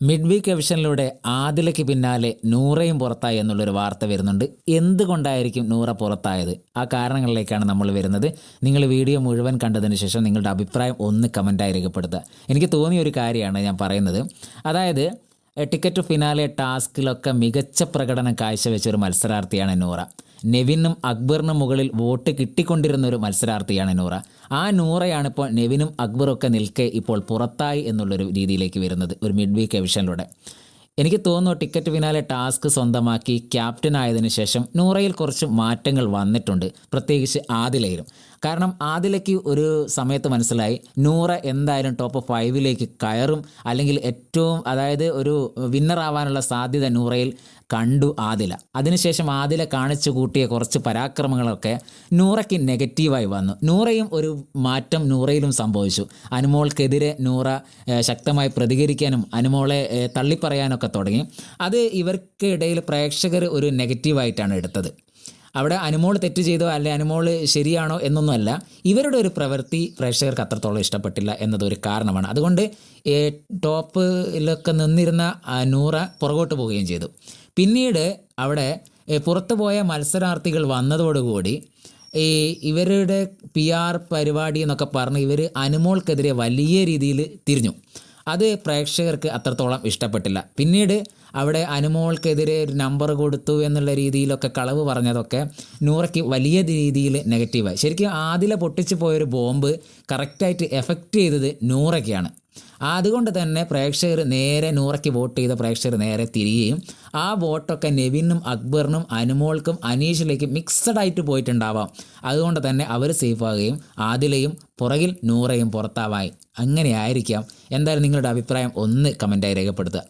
Mid week എവിഷനിലൂടെ ആദിലയ്ക്ക് പിന്നാലെ നൂറയും പുറത്തായി എന്നുള്ളൊരു വാർത്ത വരുന്നുണ്ട്. എന്തുകൊണ്ടായിരിക്കും നൂറ പുറത്തായത്? ആ കാരണങ്ങളിലേക്കാണ് നമ്മൾ വരുന്നത്. നിങ്ങൾ വീഡിയോ മുഴുവൻ കണ്ടതിന് ശേഷം നിങ്ങളുടെ അഭിപ്രായം ഒന്ന് കമൻറ്റായി രേഖപ്പെടുത്തുക. എനിക്ക് തോന്നിയ ഒരു കാര്യമാണ് ഞാൻ പറയുന്നത്. അതായത് ടിക്കറ്റ് ഫിനാലെ ടാസ്കിലൊക്കെ മികച്ച പ്രകടനം കാഴ്ചവെച്ച ഒരു മത്സരാർത്ഥിയാണ് നൂറ. നെവിനും അക്ബറിനും മുകളിൽ വോട്ട് കിട്ടിക്കൊണ്ടിരുന്ന ഒരു മത്സരാർത്ഥിയാണ് നൂറ. ആ നൂറയാണ് ഇപ്പോൾ നെവിനും അക്ബറൊക്കെ നിൽക്കെ ഇപ്പോൾ പുറത്തായി എന്നുള്ളൊരു രീതിയിലേക്ക് വരുന്നത് ഒരു മിഡ് വീക്ക് എവിഷനിലൂടെ. എനിക്ക് തോന്നുന്നു ടിക്കറ്റ് ഫിനാലെ ടാസ്ക് സ്വന്തമാക്കി ക്യാപ്റ്റൻ ആയതിനു ശേഷം നൂറയിൽ കുറച്ച് മാറ്റങ്ങൾ വന്നിട്ടുണ്ട്, പ്രത്യേകിച്ച് ആദിലയിലും. കാരണം ആദിലയ്ക്ക് ഒരു സമയത്ത് മനസ്സിലായി നൂറ എന്തായാലും ടോപ്പ് 5 കയറും, അല്ലെങ്കിൽ ഏറ്റവും അതായത് ഒരു വിന്നർ ആവാനുള്ള സാധ്യത നൂറയിൽ കണ്ടു ആദില. അതിനുശേഷം ആദില കാണിച്ചു കൂട്ടിയ കുറച്ച് പരാക്രമങ്ങളൊക്കെ നൂറയ്ക്ക് നെഗറ്റീവായി വന്നു. നൂറയും ഒരു മാറ്റം നൂറയിലും സംഭവിച്ചു. അനുമോൾക്കെതിരെ നൂറ ശക്തമായി പ്രതികരിക്കാനും അനുമോളെ തള്ളിപ്പറയാനൊക്കെ തുടങ്ങി. അത് ഇവർക്കിടയിൽ പ്രേക്ഷകർ ഒരു നെഗറ്റീവായിട്ടാണ് എടുത്തത്. അവിടെ അനുമോൾ തെറ്റ് ചെയ്തോ അല്ലെ അനുമോൾ ശരിയാണോ എന്നൊന്നുമല്ല, ഇവരുടെ ഒരു പ്രവൃത്തി പ്രേക്ഷകർക്ക് അത്രത്തോളം ഇഷ്ടപ്പെട്ടില്ല എന്നതൊരു കാരണമാണ്. അതുകൊണ്ട് ടോപ്പിലൊക്കെ നിന്നിരുന്ന നൂറ പുറകോട്ട് പോവുകയും ചെയ്തു. പിന്നീട് അവിടെ പുറത്തു പോയ മത്സരാർത്ഥികൾ വന്നതോടുകൂടി ഇവരുടെ PR പരിപാടി എന്നൊക്കെ പറഞ്ഞ് ഇവർ അനുമോൾക്കെതിരെ വലിയ രീതിയിൽ തിരിഞ്ഞു. അത് പ്രേക്ഷകർക്ക് അത്രത്തോളം ഇഷ്ടപ്പെട്ടില്ല. പിന്നീട് അവിടെ അനുമോൾക്കെതിരെ ഒരു നമ്പർ കൊടുത്തു എന്നുള്ള രീതിയിലൊക്കെ കളവ് പറഞ്ഞതൊക്കെ നൂറയ്ക്ക് വലിയ രീതിയിൽ നെഗറ്റീവായി. ശരിക്കും ആദില പൊട്ടിച്ചു പോയൊരു ബോംബ് കറക്റ്റായിട്ട് എഫക്റ്റ് ചെയ്തത് നൂറയ്ക്കാണ്. അതുകൊണ്ട് തന്നെ പ്രേക്ഷകർ നേരെ നൂറയ്ക്ക് വോട്ട് ചെയ്ത പ്രേക്ഷകർ നേരെ തിരികെയും ആ വോട്ടൊക്കെ നെവിനും അക്ബറിനും അനുമോൾക്കും അനീഷിലേക്കും മിക്സഡ് ആയിട്ട് പോയിട്ടുണ്ടാവാം. അതുകൊണ്ട് തന്നെ അവർ സേഫാകുകയും ആദിലയും പുറകിൽ നൂറയും പുറത്താവായി. അങ്ങനെ ആയിരിക്കാം. എന്തായാലും നിങ്ങളുടെ അഭിപ്രായം ഒന്ന് കമൻറ്റായി രേഖപ്പെടുത്തുക.